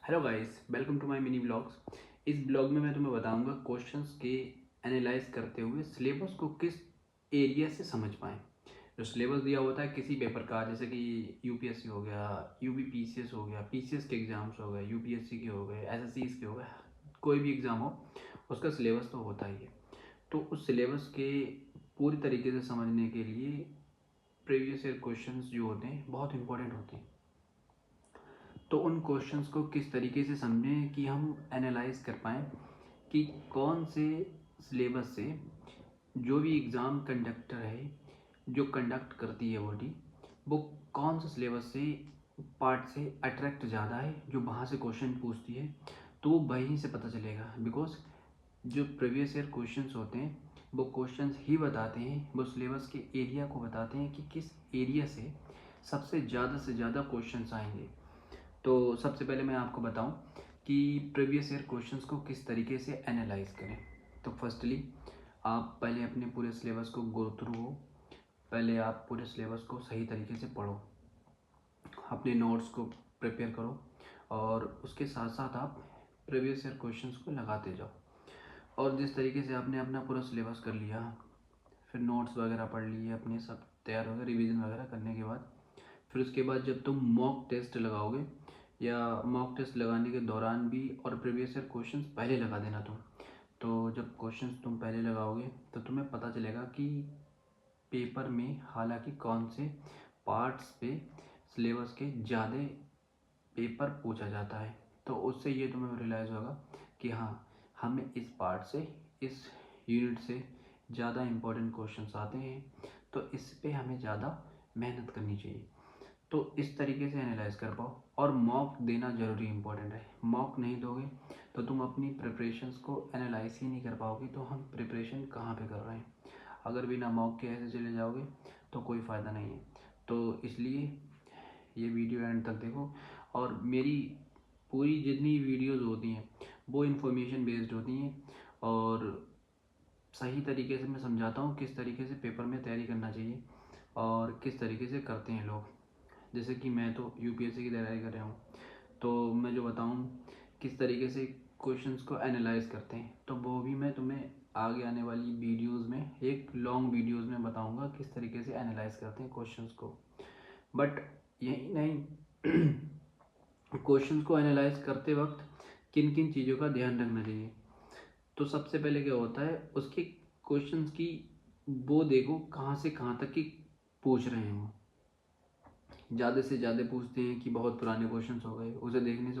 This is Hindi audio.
Hello guys, welcome to my mini blogs. इस ब्लॉग में मैं तुम्हें बताऊंगा क्वेश्चंस के एनालाइज करते हुए सिलेबस को किस एरिया से समझ पाएँ। जो सिलेबस दिया होता है किसी पेपर का, जैसे कि यूपीएससी हो गया, यूपीपीसीएस हो गया, पीसीएस के एग्जाम्स हो गए, यूपीएससी के हो गए, एसएससीज के हो गए, कोई भी एग्ज़ाम हो उसका सिलेबस तो होता ही है। तो उस सिलेबस के पूरी तरीके से समझने के लिए प्रीवियस ईयर क्वेश्चंस जो होते हैं बहुत इंपॉर्टेंट होते हैं। तो उन क्वेश्चंस को किस तरीके से समझें कि हम एनालाइज कर पाएँ कि कौन से सिलेबस से जो भी एग्ज़ाम कंडक्टर है, जो कंडक्ट करती है बॉडी, वो कौन से सिलेबस से पार्ट से अट्रैक्ट ज़्यादा है, जो वहाँ से क्वेश्चन पूछती है। तो वो वहीं से पता चलेगा, बिकॉज जो प्रीवियस ईयर क्वेश्चंस होते हैं वो क्वेश्चंस ही बताते हैं, वो सिलेबस के एरिया को बताते हैं कि किस एरिया से ज़्यादा क्वेश्चंस आएंगे। तो सबसे पहले मैं आपको बताऊं कि प्रीवियस ईयर क्वेश्चंस को किस तरीके से एनालाइज करें। तो फर्स्टली आप पहले अपने पूरे सिलेबस को गो थ्रू हो, पहले आप पूरे सिलेबस को सही तरीके से पढ़ो, अपने नोट्स को प्रिपेयर करो और उसके साथ साथ आप प्रीवियस ईयर क्वेश्चंस को लगाते जाओ। और जिस तरीके से आपने अपना पूरा सिलेबस कर लिया, फिर नोट्स वगैरह पढ़ लिए, अपने सब तैयार हो गए रिविज़न वगैरह करने के बाद, फिर उसके बाद जब तुम मॉक टेस्ट लगाओगे या मॉक टेस्ट लगाने के दौरान भी और प्रीवियस ईयर क्वेश्चंस पहले लगा देना तुम। तो जब क्वेश्चंस तुम पहले लगाओगे तो तुम्हें पता चलेगा कि पेपर में हालांकि कौन से पार्ट्स पे सिलेबस के ज़्यादा पेपर पूछा जाता है। तो उससे ये तुम्हें रियलाइज़ होगा कि हाँ, हमें इस पार्ट से, इस यूनिट से ज़्यादा इम्पोर्टेंट क्वेश्चंस आते हैं, तो इस पे हमें ज़्यादा मेहनत करनी चाहिए। तो इस तरीके से एनालाइज कर पाओ। और मॉक देना ज़रूरी इंपॉर्टेंट है। मॉक नहीं दोगे तो तुम अपनी प्रिपरेशंस को एनालाइज ही नहीं कर पाओगे, तो हम प्रिपरेशन कहाँ पे कर रहे हैं। अगर बिना मॉक के ऐसे चले जाओगे तो कोई फ़ायदा नहीं है। तो इसलिए ये वीडियो एंड तक देखो। और मेरी पूरी जितनी वीडियोस होती हैं वो इन्फॉर्मेशन बेस्ड होती हैं और सही तरीके से मैं समझाता हूँ किस तरीके से पेपर में तैयारी करना चाहिए और किस तरीके से करते हैं लोग। जैसे कि मैं तो यूपीएससी की तैयारी कर रहा हूँ, तो मैं जो बताऊँ किस तरीके से क्वेश्चंस को एनालाइज करते हैं, तो वो भी मैं तुम्हें आगे आने वाली वीडियोस में, एक लॉन्ग वीडियोस में बताऊंगा किस तरीके से एनालाइज करते हैं क्वेश्चंस को। बट यही नहीं, क्वेश्चंस को एनालाइज करते वक्त किन किन चीज़ों का ध्यान रखना चाहिए। तो सबसे पहले क्या होता है, उसके क्वेश्चंस की वो देखो कहाँ से कहाँ तक की पूछ रहे हैं। वो ज़्यादा से ज़्यादा पूछते हैं कि बहुत पुराने क्वेश्चंस हो गए, उसे देखने से